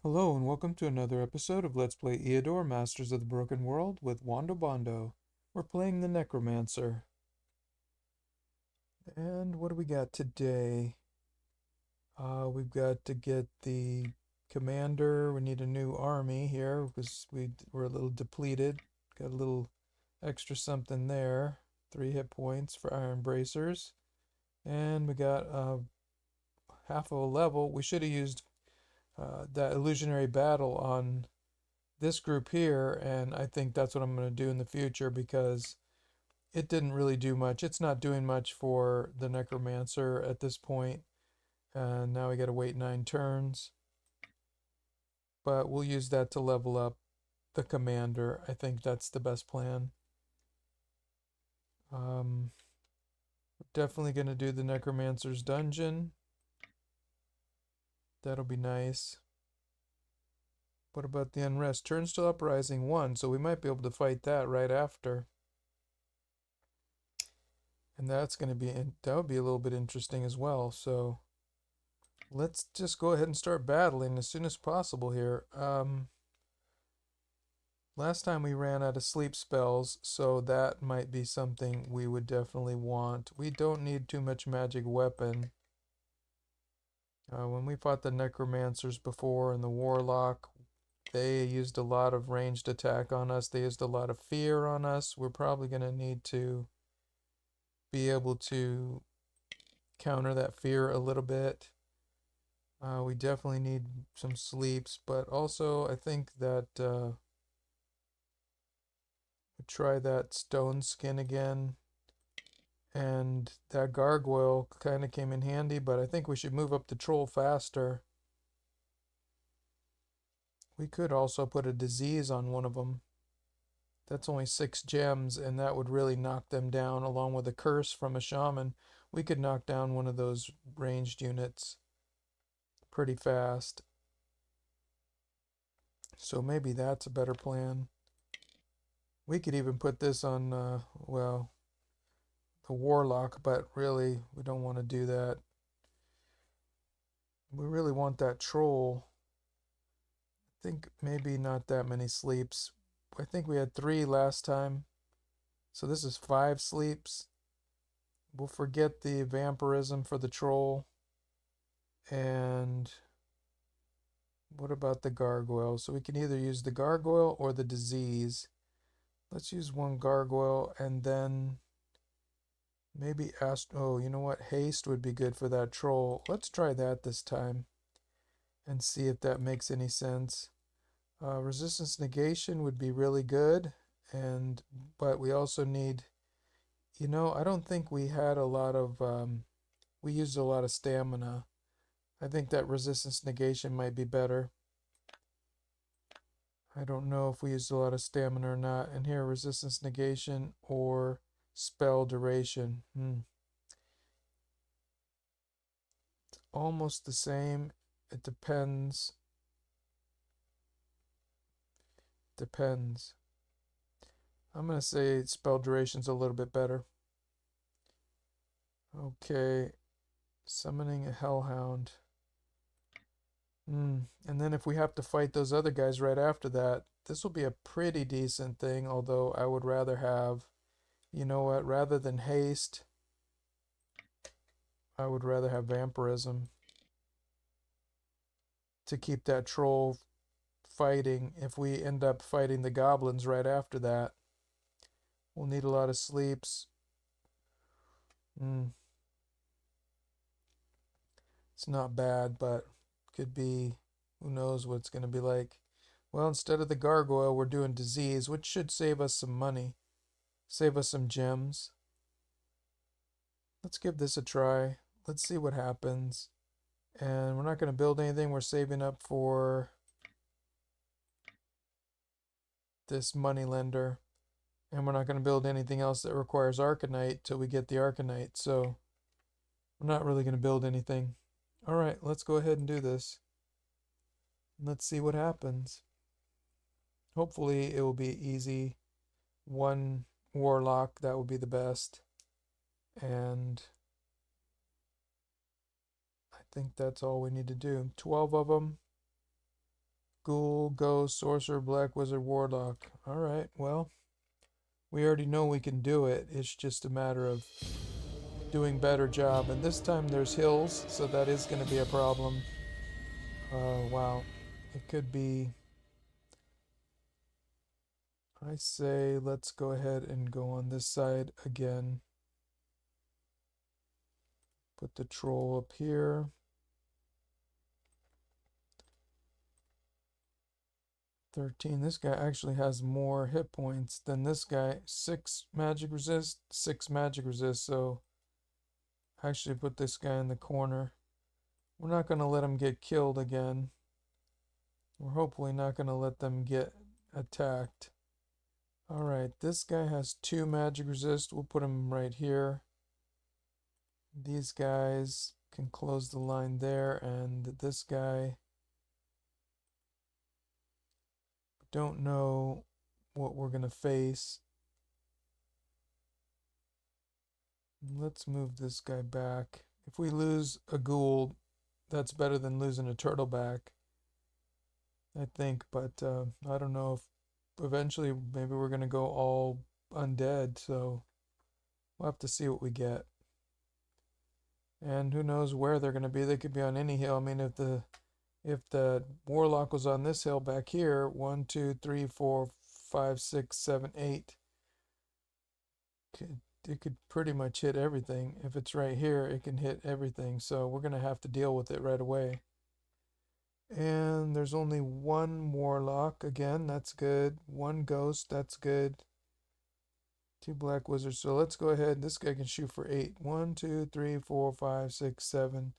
Hello and welcome to another episode of Let's Play Eador, Masters of the Broken World with Wando Bondo. We're playing the Necromancer. And what do we got today? We've got to get the commander. We need a new army here because we're a little depleted. Got a little extra something there. 3 hit points for Iron Bracers. And we got half of a level. We should have used that illusionary battle on this group here, and I think that's what I'm going to do in the future because it didn't really do much. It's not doing much for the Necromancer at this point, and now we got to wait 9 turns. But we'll use that to level up the commander. I think that's the best plan. Definitely going to do the Necromancer's dungeon. That'll be nice. What about the unrest? Turns to uprising 1, so we might be able to fight that right after. And that's going to be, that would be a little bit interesting as well. So let's just go ahead and start battling as soon as possible here. Last time we ran out of sleep spells, so that might be something we would definitely want. We don't need too much magic weapon. When we fought the Necromancers before and the Warlock, they used a lot of ranged attack on us. They used a lot of fear on us. We're probably going to need to be able to counter that fear a little bit. We definitely need some sleeps, but also I think that try that stone skin again. And that gargoyle kind of came in handy, but I think we should move up the troll faster. We could also put a disease on one of them. That's only 6 gems, and that would really knock them down, along with a curse from a shaman. We could knock down one of those ranged units pretty fast. So maybe that's a better plan. We could even put this on, well, the Warlock, but really, we don't want to do that. We really want that Troll. I think maybe not that many sleeps. I think we had 3 last time. So this is 5 sleeps. We'll forget the vampirism for the Troll. And what about the Gargoyle? So we can either use the Gargoyle or the disease. Let's use one Gargoyle and then maybe oh, you know what? Haste would be good for that Troll. Let's try that this time and see if that makes any sense. Resistance negation would be really good, but we also need, I don't think we had a lot of, we used a lot of stamina. I think that resistance negation might be better. I don't know if we used a lot of stamina or not. And here, resistance negation or spell duration. It's almost the same. It depends. Depends. I'm going to say spell duration's a little bit better. Okay. Summoning a Hellhound. And then if we have to fight those other guys right after that, this will be a pretty decent thing, although I would rather have, you know what, rather than haste, I would rather have vampirism to keep that troll fighting. If we end up fighting the goblins right after that, we'll need a lot of sleeps. It's not bad, but could be, who knows what it's going to be like. Well, instead of the gargoyle, we're doing disease, which should save us some money. Save us some gems. Let's give this a try. Let's see what happens. And we're not going to build anything. We're saving up for this money lender. And we're not going to build anything else that requires Arcanite till we get the Arcanite. So we're not really going to build anything. Alright, let's go ahead and do this. Let's see what happens. Hopefully it will be easy. One Warlock, that would be the best. And I think that's all we need to do. 12 of them. Ghoul, Ghost, Sorcerer, Black Wizard, Warlock. Alright, well, we already know we can do it. It's just a matter of doing better job. And this time there's hills, so that is going to be a problem. Wow. It could be... I say let's go ahead and go on this side again. Put the troll up here. 13. This guy actually has more hit points than this guy. 6 magic resist, 6 magic resist, so actually put this guy in the corner. We're not going to let him get killed again. We're hopefully not going to let them get attacked. Alright, this guy has 2 magic resist. We'll put him right here. These guys can close the line there, and this guy... don't know what we're going to face. Let's move this guy back. If we lose a ghoul, that's better than losing a turtle back, I think. But I don't know if eventually maybe we're going to go all undead. So we'll have to see what we get. And who knows where they're going to be. They could be on any hill. I mean, if the warlock was on this hill back here, 1, 2, 3, 4, 5, 6, 7, 8. It could pretty much hit everything. If it's right here, it can hit everything. So we're going to have to deal with it right away. And there's only 1 warlock. Again, that's good. 1 ghost, that's good. 2 black wizards. So let's go ahead. This guy can shoot for 8. 1, 2, 3, 4, 5, 6, 7,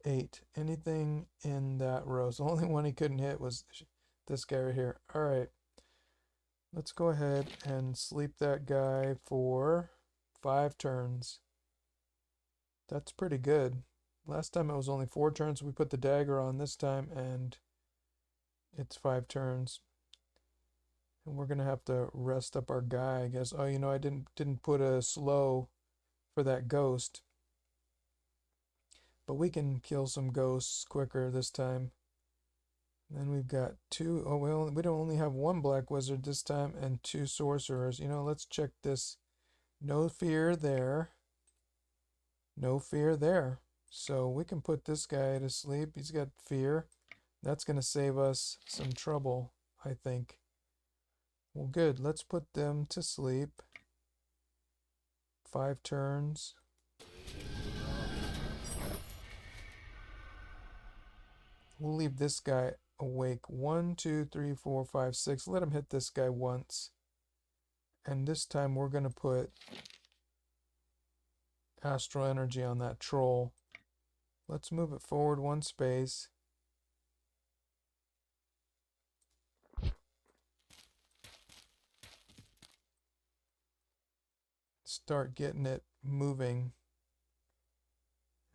8. Anything in that row. So the only one he couldn't hit was this guy right here. Alright. Let's go ahead and sleep that guy for 5 turns. That's pretty good. Last time it was only 4 turns. We put the dagger on this time, and it's 5 turns. And we're gonna have to rest up our guy, I guess. Oh, you know, I didn't put a slow for that ghost. But we can kill some ghosts quicker this time. Then we've got 2. Oh, well, we don't only have 1 black wizard this time and 2 sorcerers. You know, let's check this. No fear there. No fear there. So we can put this guy to sleep. He's got fear. That's going to save us some trouble, I think. Well, good. Let's put them to sleep. 5 turns. We'll leave this guy awake. 1, 2, 3, 4, 5, 6. Let him hit this guy once. And this time we're going to put astral energy on that troll. Let's move it forward 1 space. Start getting it moving.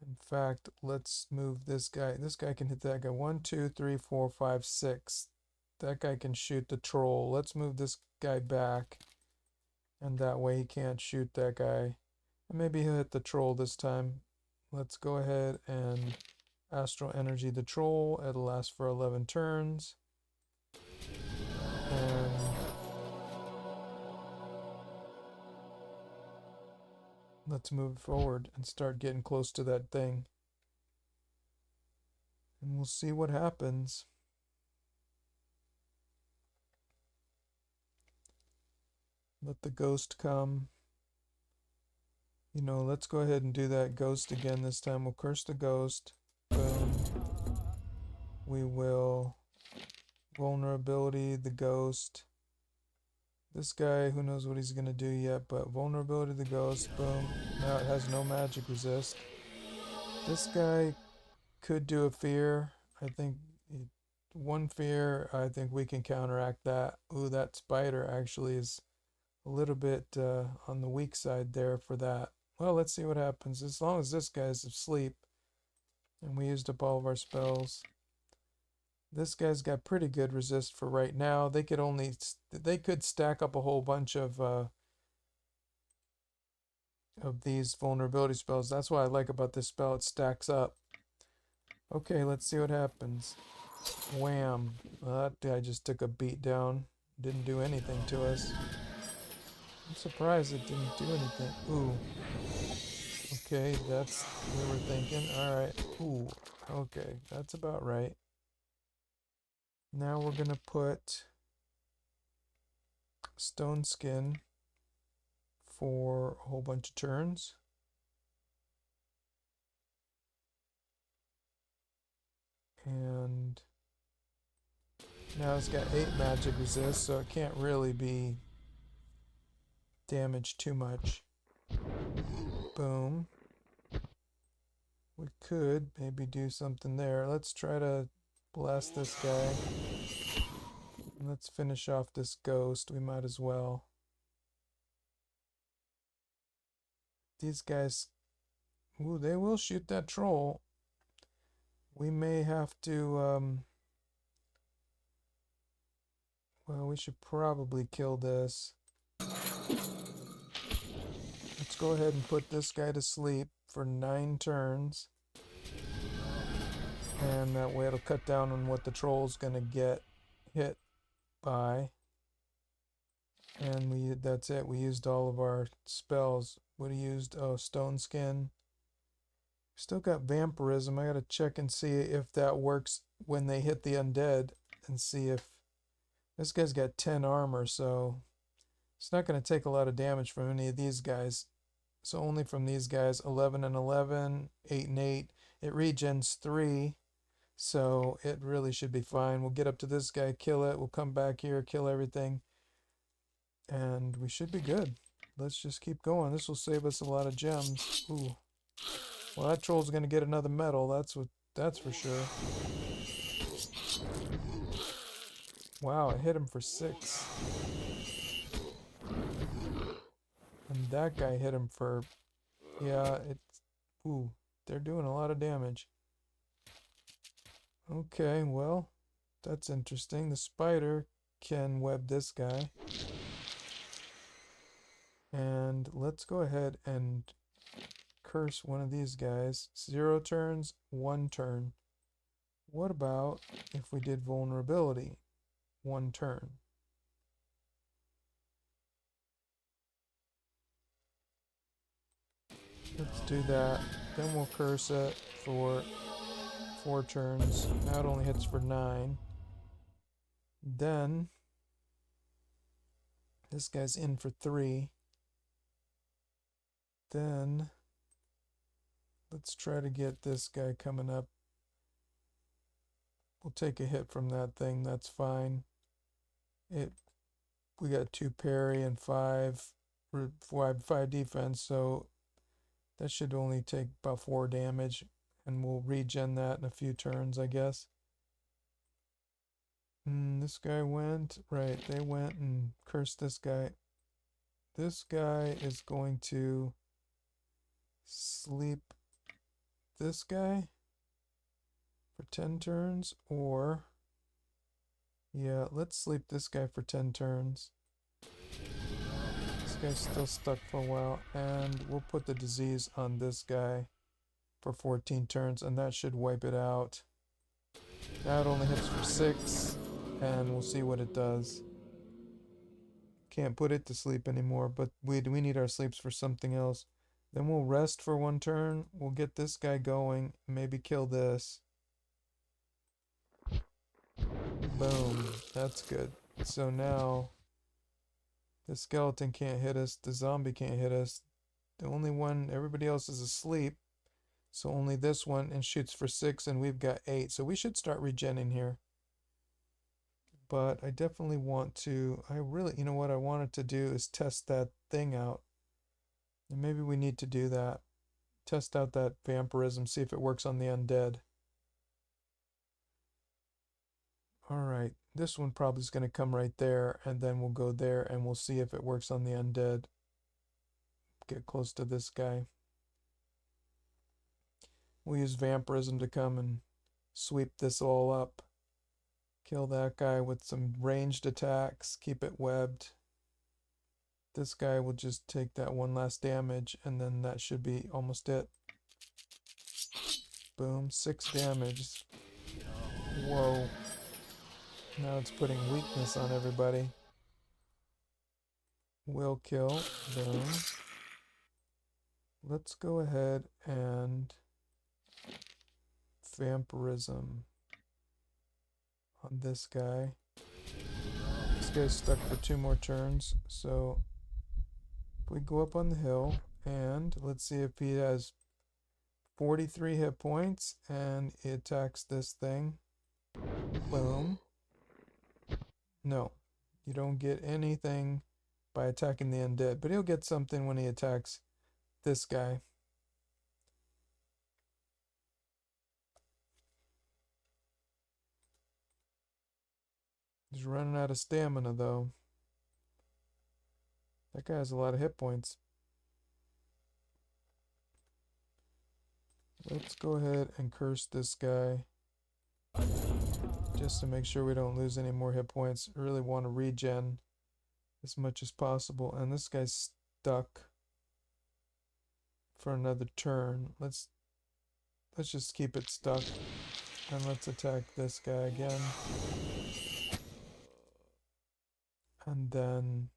In fact, let's move this guy. This guy can hit that guy. 1, 2, 3, 4, 5, 6. That guy can shoot the troll. Let's move this guy back. And that way he can't shoot that guy. And maybe he'll hit the troll this time. Let's go ahead and astral energy the troll. It'll last for 11 turns. And let's move forward and start getting close to that thing. And we'll see what happens. Let the ghost come. You know, let's go ahead and do that ghost again this time. We'll curse the ghost. Boom. We will vulnerability the ghost. This guy, who knows what he's going to do yet, but vulnerability the ghost. Boom. Now it has no magic resist. This guy could do a fear. I think 1 fear, I think we can counteract that. Ooh, that spider actually is a little bit on the weak side there for that. Well, let's see what happens. As long as this guy's asleep and we used up all of our spells. This guy's got pretty good resist for right now. They could stack up a whole bunch of these vulnerability spells. That's what I like about this spell. It stacks up. Okay, let's see what happens. Wham. Well, that guy just took a beat down. Didn't do anything to us. I'm surprised it didn't do anything. Ooh. Okay, that's we were thinking. Alright. Ooh. Okay, that's about right. Now we're gonna put stone skin for a whole bunch of turns. And now it's got 8 magic resist, so it can't really be damaged too much. Boom. We could maybe do something there. Let's try to blast this guy. And let's finish off this ghost. We might as well. These guys, ooh, they will shoot that troll. We may have to, well, we should probably kill this. Let's go ahead and put this guy to sleep for 9 turns. And that way it'll cut down on what the troll's gonna get hit by. And that's it. We used all of our spells. Would have used stone skin. Still got vampirism. I gotta check and see if that works when they hit the undead, and see if this guy's got 10 armor, so it's not gonna take a lot of damage from any of these guys. So only from these guys. 11 and 11, 8 and 8. It regens 3, so it really should be fine. We'll get up to this guy, kill it. We'll come back here, kill everything, and we should be good. Let's just keep going. This will save us a lot of gems. Ooh. Well, that troll's gonna get another medal. That's for sure. Wow, I hit him for 6. And that guy hit him for, yeah, ooh, they're doing a lot of damage. Okay, well, that's interesting. The spider can web this guy. And let's go ahead and curse one of these guys. 0 turns, 1 turn. What about if we did vulnerability? 1 turn. Let's do that. Then we'll curse it for 4 turns. Now it only hits for 9. Then this guy's in for 3. Then let's try to get this guy coming up. We'll take a hit from that thing. That's fine. We got 2 parry and 5 defense, so that should only take about 4 damage, and we'll regen that in a few turns, I guess. This guy went, right, they went and cursed this guy. This guy is going to sleep this guy for 10 turns, or, yeah, let's sleep this guy for 10 turns. This guy's still stuck for a while, and we'll put the disease on this guy for 14 turns, and that should wipe it out. Now it only hits for 6, and we'll see what it does. Can't put it to sleep anymore, but we need our sleeps for something else. Then we'll rest for 1 turn. We'll get this guy going, maybe kill this. Boom, that's good. So now the skeleton can't hit us, the zombie can't hit us. The only one, everybody else is asleep. So only this one, and shoots for 6, and we've got 8. So we should start regenning here. But I definitely want to, you know what I wanted to do is test that thing out. And maybe we need to do that. Test out that vampirism, see if it works on the undead. Alright, this one probably is going to come right there, and then we'll go there and we'll see if it works on the undead. Get close to this guy. We'll use vampirism to come and sweep this all up. Kill that guy with some ranged attacks, keep it webbed. This guy will just take that 1 last damage, and then that should be almost it. Boom, 6 damage. Whoa. Now it's putting weakness on everybody. Will kill. Boom. Let's go ahead and vampirism on this guy. This guy's stuck for 2 more turns, so if we go up on the hill and let's see if he has 43 hit points and he attacks this thing. Boom. No, you don't get anything by attacking the undead, but he'll get something when he attacks this guy. He's running out of stamina though. That guy has a lot of hit points. Let's go ahead and curse this guy just to make sure we don't lose any more hit points. I really want to regen as much as possible, and this guy's stuck for another turn. Let's just keep it stuck, and let's attack this guy again. And then,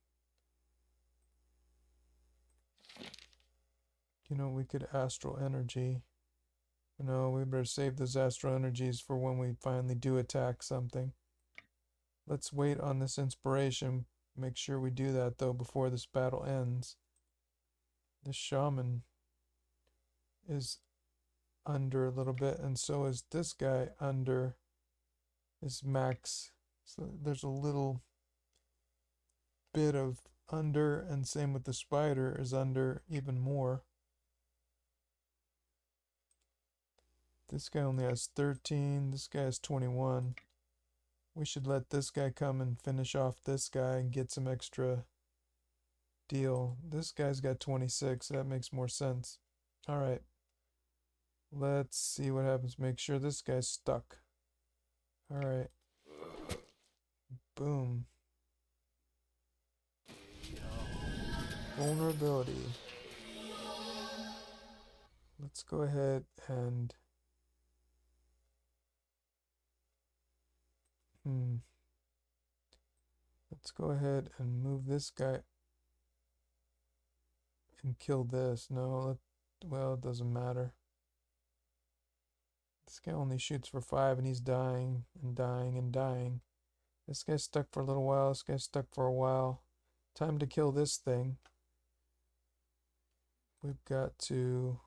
you know, we could astral energy. No, we better save those astral energies for when we finally do attack something. Let's wait on this inspiration. Make sure we do that though before this battle ends. This shaman is under a little bit, and so is this guy under his max. So there's a little bit of under, and same with the spider is under even more. This guy only has 13, this guy has 21. We should let this guy come and finish off this guy and get some extra deal. This guy's got 26, that makes more sense. Alright. Let's see what happens. Make sure this guy's stuck. Alright. Boom. Vulnerability. Let's go ahead and let's go ahead and move this guy and kill this. No, well, it doesn't matter. This guy only shoots for 5 and he's dying and dying and dying. This guy's stuck for a little while. This guy's stuck for a while. Time to kill this thing. We've got to...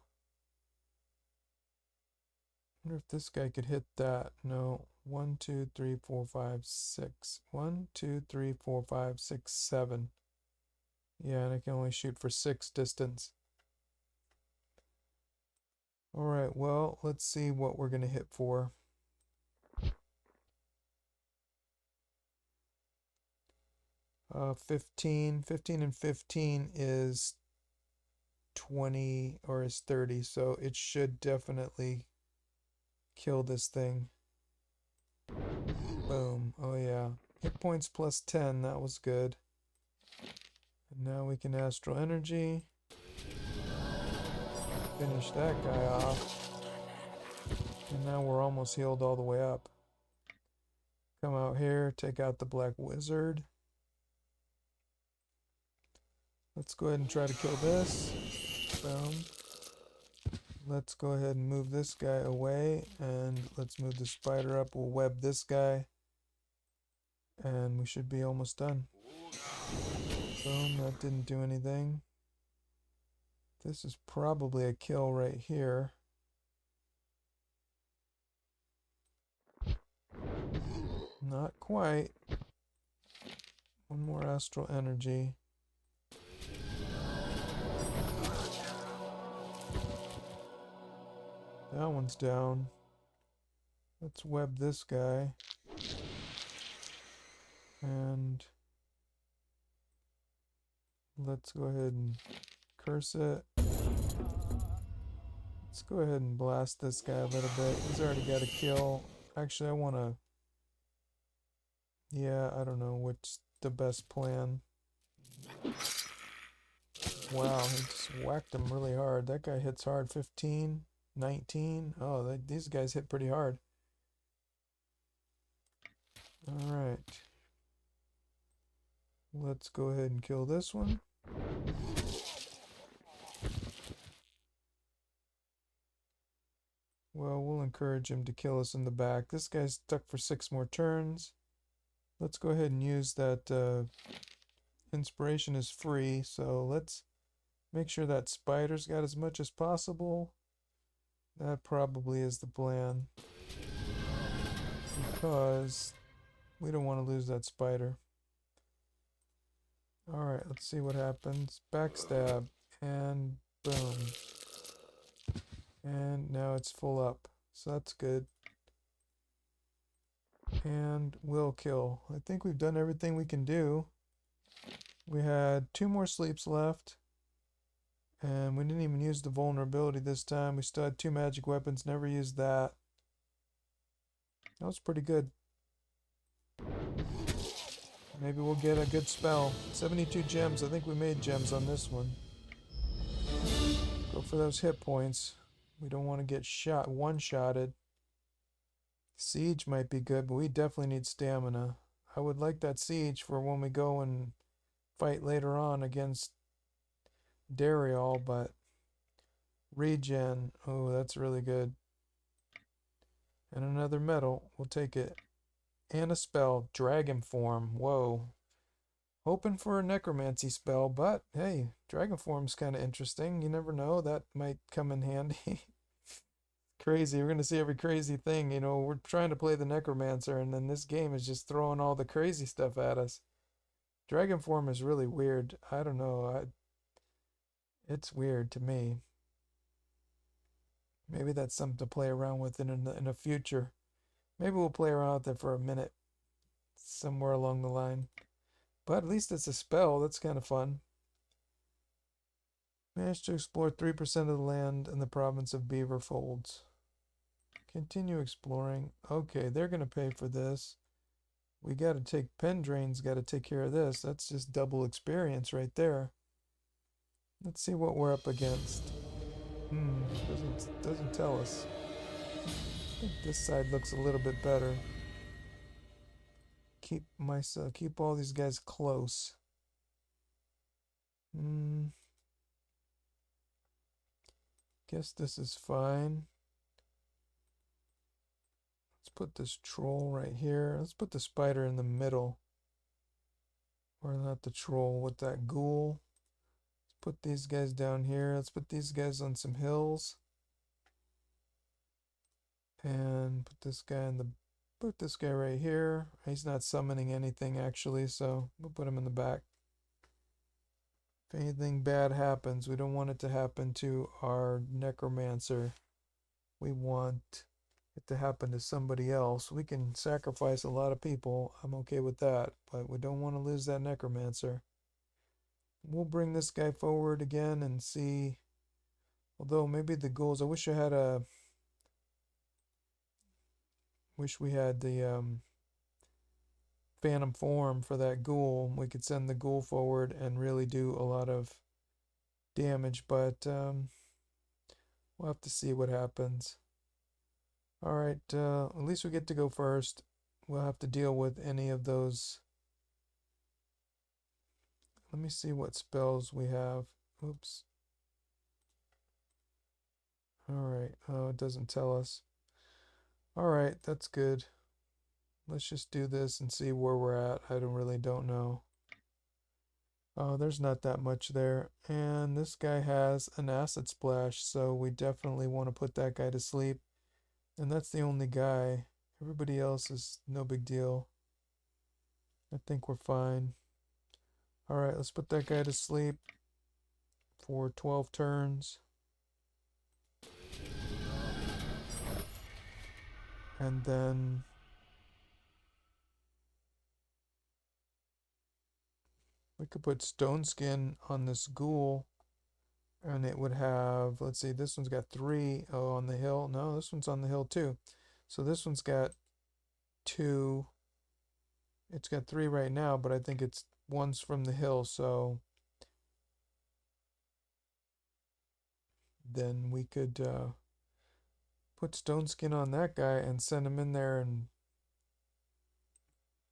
I wonder if this guy could hit that. No. 1, 2, 3, 4, 5, 6. 1, 2, 3, 4, 5, 6, 7. Yeah, and I can only shoot for 6 distance. Alright, well, let's see what we're going to hit for. Uh, 15 and 15 is 20 or is 30, so it should definitely kill this thing. Boom. Oh yeah. Hit points plus 10, that was good. And now we can astral energy. Finish that guy off. And now we're almost healed all the way up. Come out here, take out the black wizard. Let's go ahead and try to kill this. Boom. Let's go ahead and move this guy away, and let's move the spider up. We'll web this guy, and we should be almost done. Boom, that didn't do anything. This is probably a kill right here. Not quite. One more astral energy. That one's down. Let's web this guy. And let's go ahead and curse it. Let's go ahead and blast this guy a little bit. He's already got a kill. Actually, I want to... Yeah, I don't know what's the best plan. Wow, he just whacked him really hard. That guy hits hard. 15, 19. Oh, these guys hit pretty hard. Let's go ahead and kill this one. Well, we'll encourage him to kill us in the back. This guy's stuck for 6 more turns. Let's go ahead and use that inspiration is free, so let's make sure that spider's got as much as possible. That probably is the plan, because we don't want to lose that spider. Alright, let's see what happens. Backstab, and boom. And now it's full up, so that's good. And will kill. I think we've done everything we can do. We had 2 more sleeps left. And we didn't even use the vulnerability this time. We still had 2 magic weapons, never used that. That was pretty good. Maybe we'll get a good spell. 72 gems. I think we made gems on this one. Go for those hit points. We don't want to get one-shotted. Siege might be good, but we definitely need stamina. I would like that siege for when we go and fight later on against Dariol, but regen, oh, that's really good. And another medal, we'll take it. And a spell, dragon form, whoa. Hoping for a necromancy spell, but hey, dragon form's kind of interesting. You never know, that might come in handy. Crazy, we're gonna see every crazy thing. You know, we're trying to play the necromancer, and then this game is just throwing all the crazy stuff at us. Dragon form is really weird. I don't know. It's weird to me. Maybe that's something to play around with in a future. Maybe we'll play around with it for a minute somewhere along the line. But at least it's a spell. That's kind of fun. Managed to explore 3% of the land in the province of Beaver Folds. Continue exploring. Okay, they're going to pay for this. We got to take Pendrain's got to take care of this. That's just double experience right there. Let's see what we're up against. Doesn't tell us. I think this side looks a little bit better. Keep all these guys close. Guess this is fine. Let's put this troll right here. Let's put the spider in the middle. Or not the troll, with that ghoul. Let's put these guys down here. Let's put these guys on some hills. And put this guy right here. He's not summoning anything actually, so we'll put him in the back. If anything bad happens, we don't want it to happen to our necromancer. We want it to happen to somebody else. We can sacrifice a lot of people. I'm okay with that, but we don't want to lose that necromancer. We'll bring this guy forward again and see. Although maybe the ghouls, I wish we had the phantom form for that ghoul. We could send the ghoul forward and really do a lot of damage, but we'll have to see what happens. Alright, at least we get to go first. We'll have to deal with any of those. Let me see what spells we have. Oops. Alright, oh, it doesn't tell us. Alright, that's good. Let's just do this and see where we're at. I don't know. Oh, there's not that much there. And this guy has an acid splash, so we definitely want to put that guy to sleep. And that's the only guy. Everybody else is no big deal. I think we're fine. Alright, let's put that guy to sleep for 12 turns. And then we could put stone skin on this ghoul. And it would have, let's see, this one's got 3. Oh, on the hill. No, this one's on the hill too. So this one's got 2. It's got 3 right now, but I think it's one's from the hill, so then we could put stone skin on that guy and send him in there, and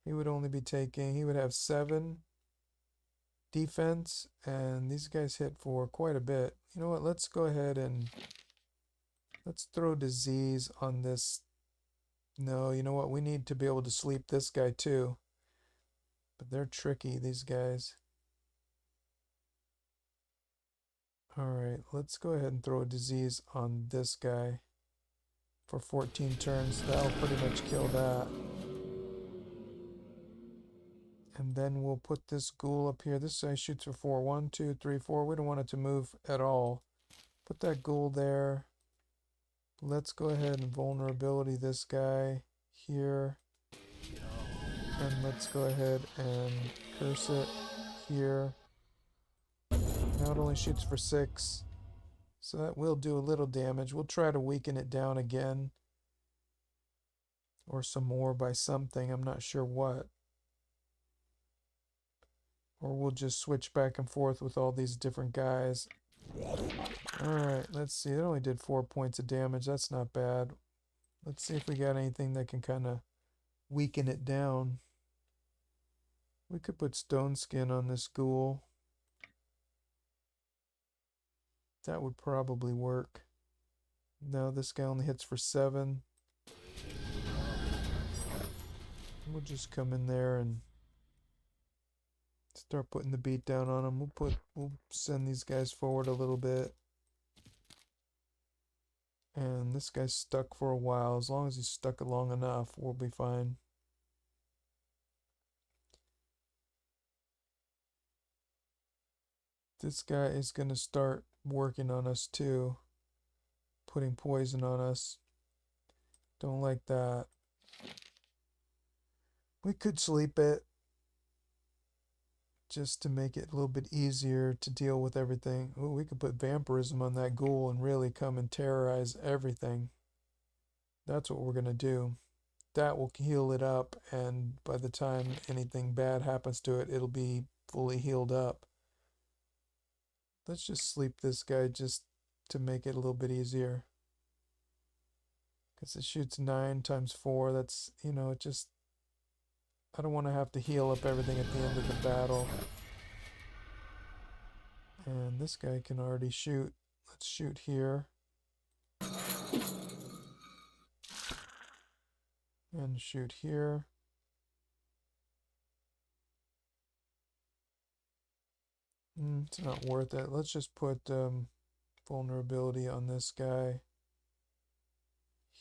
he would only be taking, he would have 7. defense, and these guys hit for quite a bit. You know what, let's go ahead and let's throw disease on this. No, you know what, we need to be able to sleep this guy too. But they're tricky, these guys. Alright, let's go ahead and throw a disease on this guy for 14 turns. That'll pretty much kill that. And then we'll put this ghoul up here. This guy shoots for 4. 1, 2, 3, 4. We don't want it to move at all. Put that ghoul there. Let's go ahead and vulnerability this guy here. And let's go ahead and curse it here. Now it only shoots for 6. So that will do a little damage. We'll try to weaken it down again. Or some more by something. I'm not sure what. Or we'll just switch back and forth with all these different guys. Alright, let's see. It only did 4 points of damage. That's not bad. Let's see if we got anything that can kind of weaken it down. We could put stone skin on this ghoul. That would probably work. No, this guy only hits for 7. We'll just come in there and start putting the beat down on them. We'll send these guys forward a little bit. And this guy's stuck for a while. As long as he's stuck long enough, we'll be fine. This guy is going to start working on us too. Putting poison on us. Don't like that. We could sleep it, just to make it a little bit easier to deal with everything. Ooh, we could put vampirism on that ghoul and really come and terrorize everything. That's what we're going to do. That will heal it up, and by the time anything bad happens to it, it'll be fully healed up. Let's just sleep this guy just to make it a little bit easier. Because it shoots 9 times 4. That's, you know, it just... I don't want to have to heal up everything at the end of the battle. And this guy can already shoot. Let's shoot here. And shoot here. It's not worth it. Let's just put vulnerability on this guy.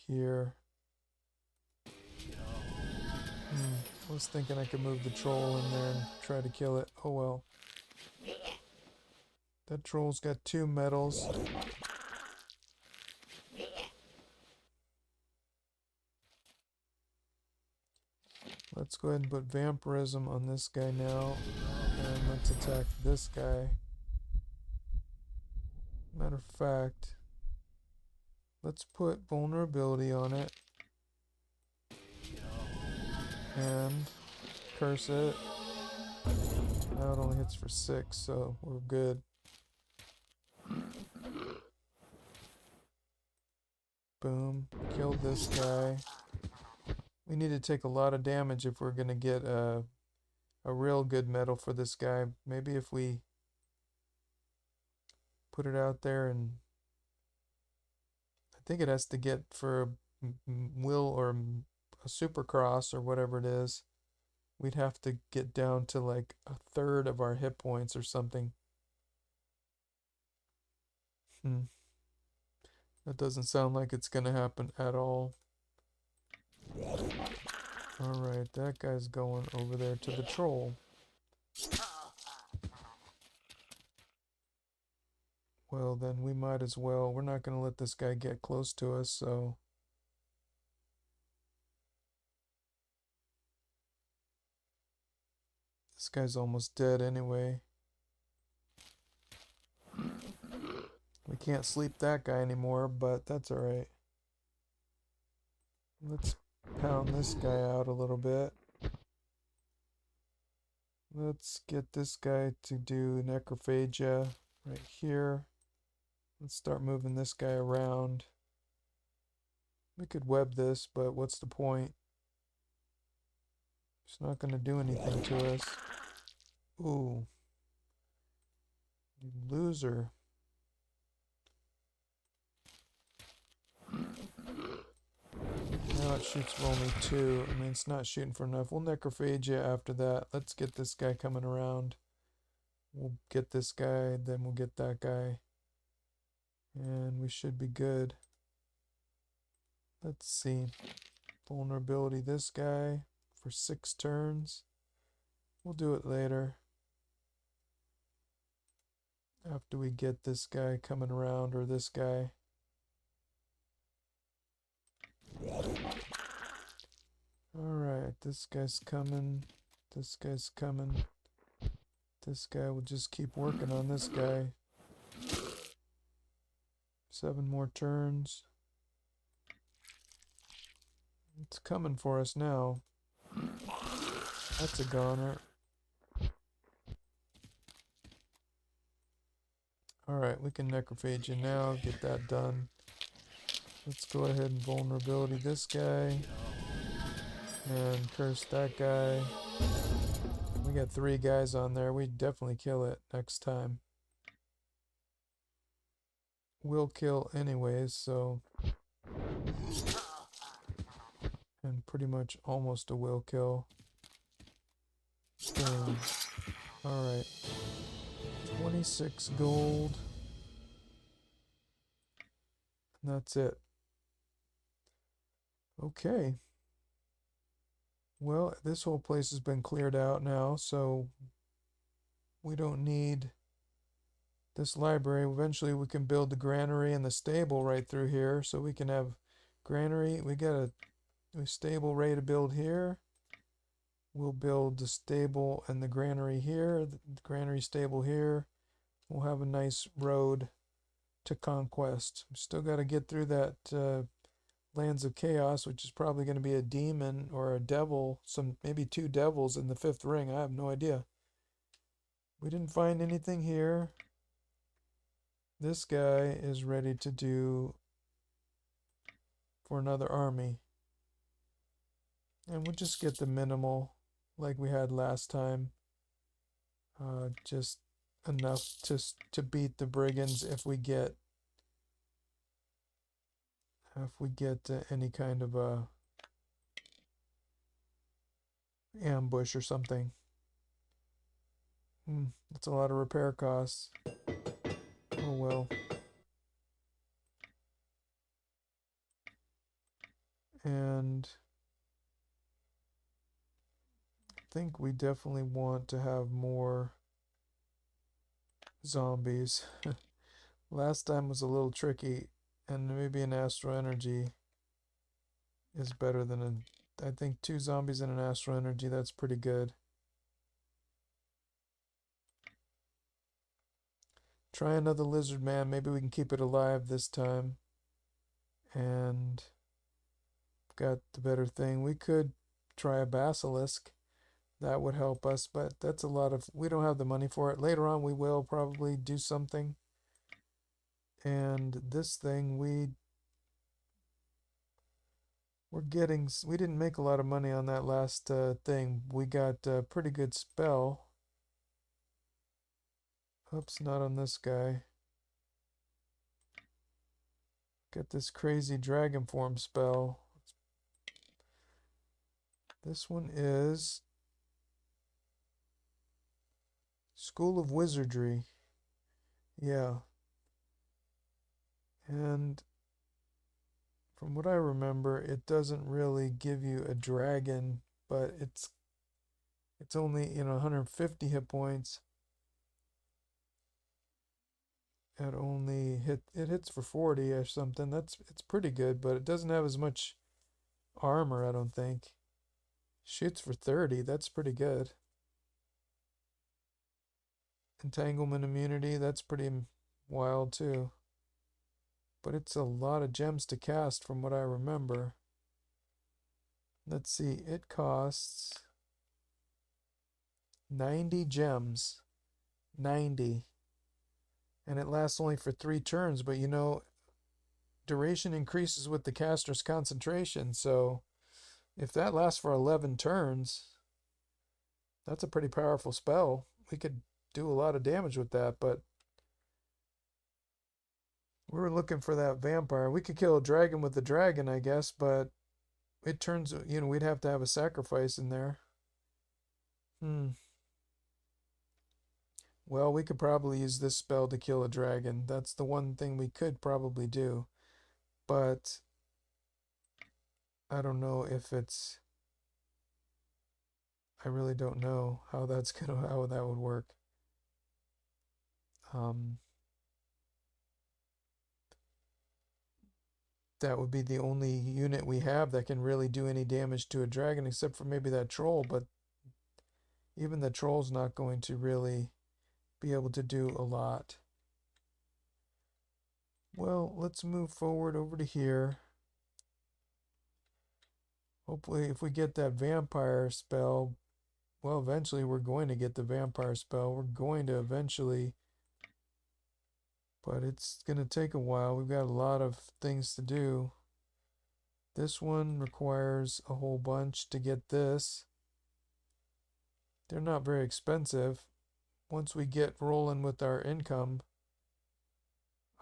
Here. I was thinking I could move the troll in there and try to kill it. Oh well. That troll's got 2 medals. Let's go ahead and put vampirism on this guy now. And let's attack this guy. Matter of fact, let's put vulnerability on it. And curse it. Now it only hits for 6, so we're good. Boom. Killed this guy. We need to take a lot of damage if we're going to get a real good medal for this guy. Maybe if we put it out there, and I think it has to get for a will or a supercross or whatever it is. We'd have to get down to like 1/3 of our hit points or something. That doesn't sound like it's gonna happen at all. Alright, that guy's going over there to the troll. Well, then we might as well. We're not gonna let this guy get close to us, so... This guy's almost dead anyway. We can't sleep that guy anymore, but that's alright. Let's pound this guy out a little bit. Let's get this guy to do necrophagia right here. Let's start moving this guy around. We could web this, but what's the point? It's not going to do anything to us. Ooh. You loser. Now it shoots for only 2. I mean, it's not shooting for enough. We'll necrophage you after that. Let's get this guy coming around. We'll get this guy, then we'll get that guy. And we should be good. Let's see. Vulnerability this guy for 6 turns. We'll do it later. After we get this guy coming around, or this guy. Alright, this guy's coming. This guy's coming. This guy will just keep working on this guy. 7 more turns. It's coming for us now. That's a goner. Alright, we can necrophage you now. Get that done. Let's go ahead and vulnerability this guy. And curse that guy. We got 3 guys on there. We definitely kill it next time. We'll kill anyways, so... And pretty much almost a will kill. Boom. Alright. 26 gold. And that's it. Okay. Well, this whole place has been cleared out now, so we don't need this library. Eventually we can build the granary and the stable right through here, so we can have granary. We got a stable ready to build here. We'll build the stable and the granary here, the granary stable here. We'll have a nice road to conquest. We still got to get through that Lands of Chaos, which is probably going to be a demon or a devil, maybe 2 devils in the 5th ring. I have no idea. We didn't find anything here. This guy is ready to do for another army. And we'll just get the minimal like we had last time. Just enough to beat the brigands if we get any kind of a ambush or something. That's a lot of repair costs. Oh well. And I think we definitely want to have more zombies. Last time was a little tricky, and maybe an astral energy is better than I think 2 zombies and an astral energy, that's pretty good. Try another lizard man, maybe we can keep it alive this time. And got the better thing. We could try a basilisk. That would help us, but that's a lot of... We don't have the money for it. Later on we will probably do something. And this thing we didn't make a lot of money on that last thing. We got a pretty good spell. Oops, not on this guy. Got this crazy dragon form spell. This one is School of Wizardry. Yeah. And from what I remember, it doesn't really give you a dragon, but it's only, 150 hit points. It hits for 40 or something. It's pretty good, but it doesn't have as much armor, I don't think. Shoots for 30, that's pretty good. Entanglement immunity, that's pretty wild too. But it's a lot of gems to cast from what I remember. Let's see, it costs 90 gems. 90. And it lasts only for 3 turns, but duration increases with the caster's concentration, so if that lasts for 11 turns, that's a pretty powerful spell. We could do a lot of damage with that, but We were looking for that vampire. We could kill a dragon with the dragon, I guess, but it turns, we'd have to have a sacrifice in there. Hmm. Well, we could probably use this spell to kill a dragon. That's the one thing we could probably do. But I don't know if it's. I really don't know how that's how that would work. Um, that would be the only unit we have that can really do any damage to a dragon, except for maybe that troll. But even the troll's not going to really be able to do a lot. Well, let's move forward over to here. Hopefully, if we get that vampire spell, well, eventually we're going to get the vampire spell. We're going to eventually, but it's going to take a while. We've got a lot of things to do. This one requires a whole bunch to get this. They're not very expensive. Once we get rolling with our income,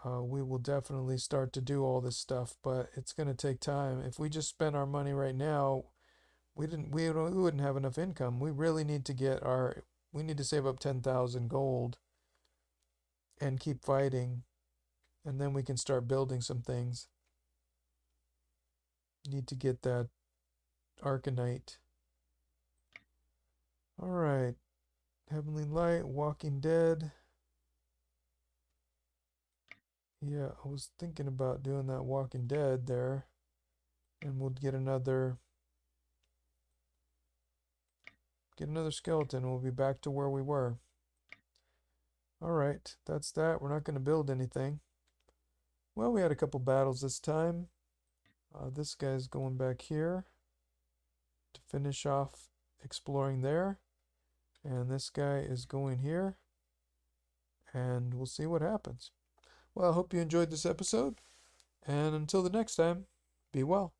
we will definitely start to do all this stuff, but it's going to take time. If we just spend our money right now, we wouldn't have enough income. We really need to we need to save up 10,000 gold and keep fighting, and then we can start building some things. Need to get that Arcanite. All right. Heavenly Light, Walking Dead. Yeah, I was thinking about doing that Walking Dead there. And we'll get another skeleton. We'll be back to where we were. Alright, that's that. We're not going to build anything. Well, we had a couple battles this time. This guy's going back here to finish off exploring there. And this guy is going here. And we'll see what happens. Well, I hope you enjoyed this episode. And until the next time, be well.